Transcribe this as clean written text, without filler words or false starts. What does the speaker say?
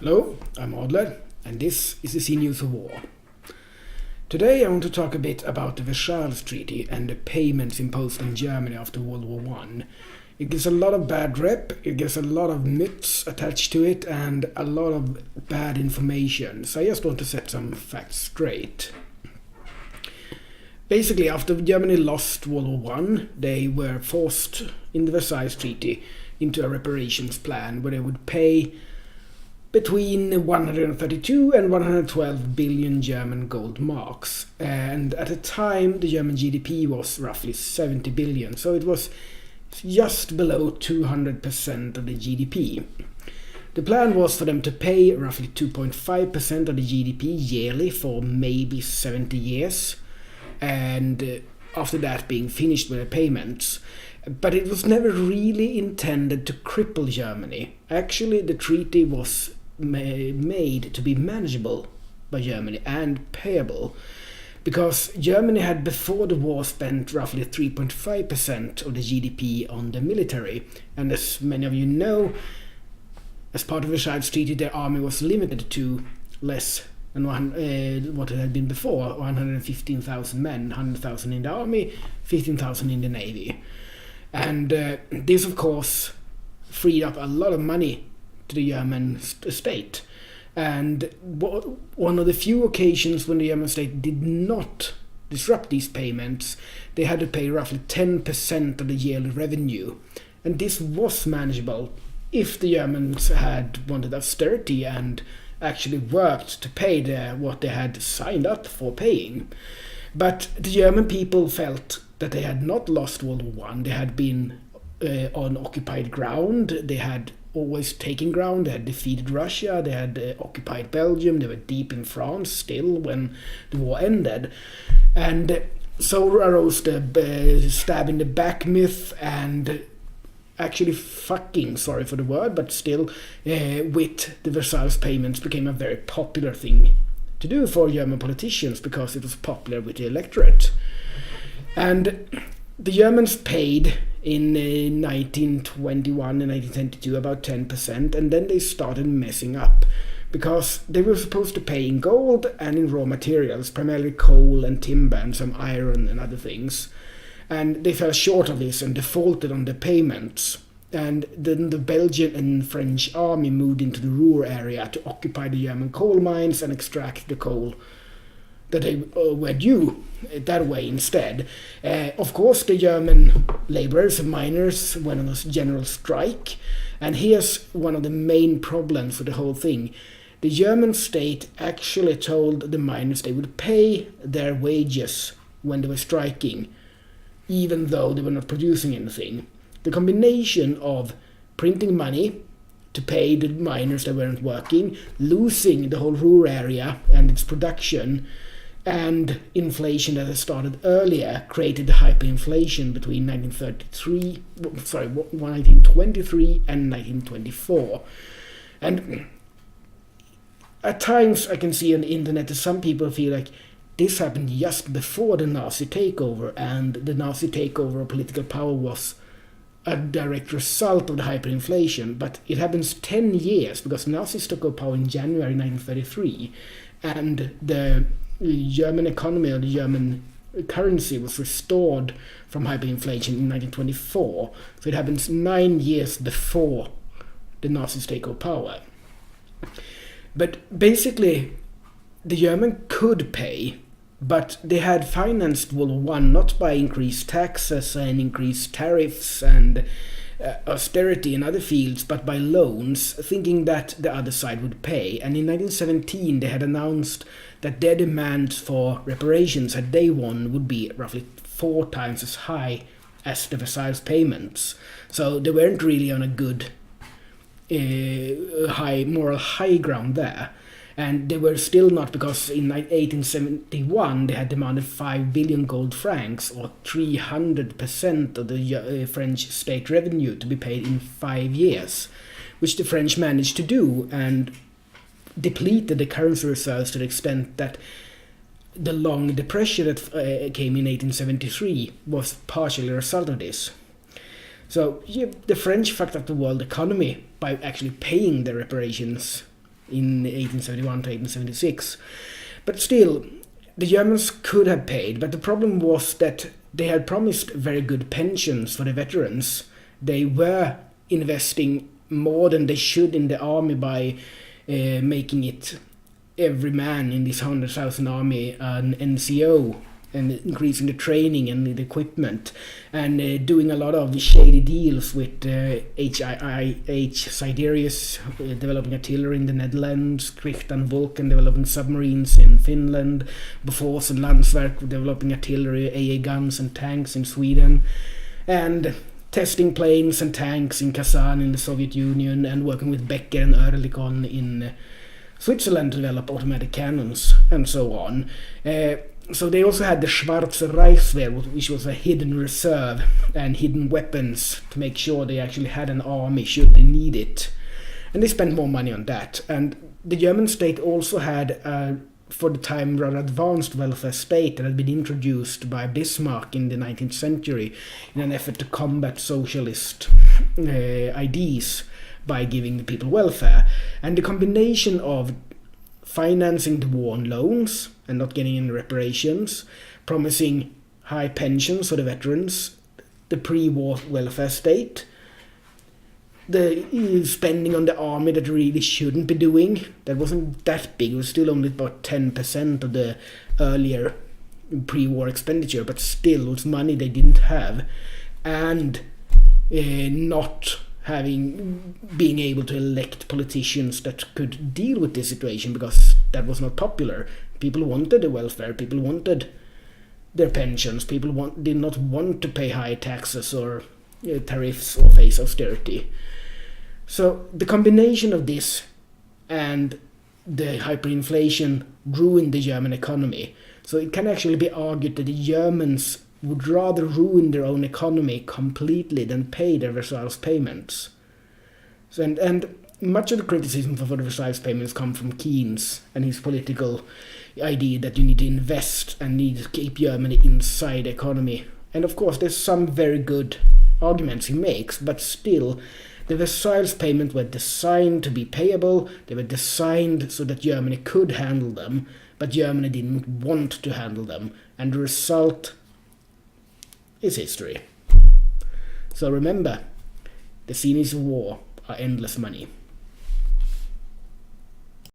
Hello, I'm Adler, and this is the C News of War. Today I want to talk a bit about the Versailles Treaty and the payments imposed on Germany after World War I. It gets a lot of bad rep, it gets a lot of myths attached to it, and a lot of bad information, so I just want to set some facts straight. Basically, after Germany lost World War I, they were forced in the Versailles Treaty into a reparations plan where they would pay between 132 and 112 billion German gold marks. And at the time, the German GDP was roughly 70 billion, so it was just below 200% of the GDP. The plan was for them to pay roughly 2.5% of the GDP yearly for maybe 70 years, and after that being finished with the payments. But it was never really intended to cripple Germany. Actually, the treaty was made to be manageable by Germany and payable, because Germany had before the war spent roughly 3.5% of the GDP on the military, and as many of you know, as part of the Versailles Treaty, their army was limited to less than what it had been before, 115,000 men, 100,000 in the army, 15,000 in the navy. And this, of course, freed up a lot of money to the German state. And one of the few occasions when the German state did not disrupt these payments, they had to pay roughly 10% of the yearly revenue. And this was manageable if the Germans had wanted austerity and actually worked to pay what they had signed up for paying. But the German people felt that they had not lost World War I. They had been on occupied ground. They had always taken ground. They had defeated Russia. They had occupied Belgium. They were deep in France still when the war ended. And so arose the stab in the back myth, and actually fucking, sorry for the word, but still, with the Versailles payments became a very popular thing to do for German politicians because it was popular with the electorate. And the Germans paid in 1921 and 1922 about 10%, and then they started messing up because they were supposed to pay in gold and in raw materials, primarily coal and timber and some iron and other things. And they fell short of this and defaulted on the payments. And then the Belgian and French army moved into the Ruhr area to occupy the German coal mines and extract the coal that they were due that way instead. Of course, the German laborers and miners went on a general strike. And here's one of the main problems with the whole thing. The German state actually told the miners they would pay their wages when they were striking, even though they were not producing anything. The combination of printing money to pay the miners that weren't working, losing the whole Ruhr area and its production, and inflation that had started earlier created the hyperinflation between 1923 and 1924. And at times I can see on the internet that some people feel like this happened just before the Nazi takeover, and the Nazi takeover of political power was a direct result of the hyperinflation. But it happens 10 years because Nazis took over power in January 1933, and the German economy or the German currency was restored from hyperinflation in 1924. So it happens 9 years before the Nazis take over power. But basically, the German could pay, but they had financed World War I not by increased taxes and increased tariffs and austerity in other fields, but by loans, thinking that the other side would pay. And in 1917 they had announced that their demands for reparations had they won would be roughly 4 times as high as the Versailles payments. So they weren't really on a good moral high ground there. And they were still not, because in 1871 they had demanded 5 billion gold francs, or 300% of the French state revenue, to be paid in 5 years, which the French managed to do and depleted the currency reserves to the extent that the long depression that came in 1873 was partially a result of this. So the French fucked up the world economy by actually paying the reparations in 1871 to 1876. But still, the Germans could have paid, but the problem was that they had promised very good pensions for the veterans. They were investing more than they should in the army by making it every man in this 100,000 army an NCO, and increasing the training and the equipment, and doing a lot of the shady deals with HIH Siderius, developing artillery in the Netherlands, Krichtan Vulcan developing submarines in Finland, Bofors and Landsverk developing artillery, AA guns and tanks in Sweden, and testing planes and tanks in Kazan in the Soviet Union, and working with Becker and Oerlikon in Switzerland to develop automatic cannons, and so on. So they also had the Schwarze Reichswehr, which was a hidden reserve and hidden weapons to make sure they actually had an army should they need it. And they spent more money on that. And the German state also had, for the time, rather advanced welfare state that had been introduced by Bismarck in the 19th century in an effort to combat socialist ideas by giving the people welfare. And the combination of financing the war on loans and not getting any reparations, promising high pensions for the veterans, the pre-war welfare state, the spending on the army that really shouldn't be doing, that wasn't that big, it was still only about 10% of the earlier pre-war expenditure, but still it was money they didn't have, and not being able to elect politicians that could deal with this situation, because that was not popular. People wanted the welfare, people wanted their pensions, people did not want to pay high taxes or tariffs or face austerity. So the combination of this and the hyperinflation ruined the German economy. So it can actually be argued that the Germans would rather ruin their own economy completely than pay their Versailles payments. So, and much of the criticism for the Versailles payments come from Keynes and his political idea that you need to invest and need to keep Germany inside the economy. And of course there's some very good arguments he makes, but still the Versailles payments were designed to be payable, they were designed so that Germany could handle them, but Germany didn't want to handle them, and the result is history. So remember, the scenes of war are endless money.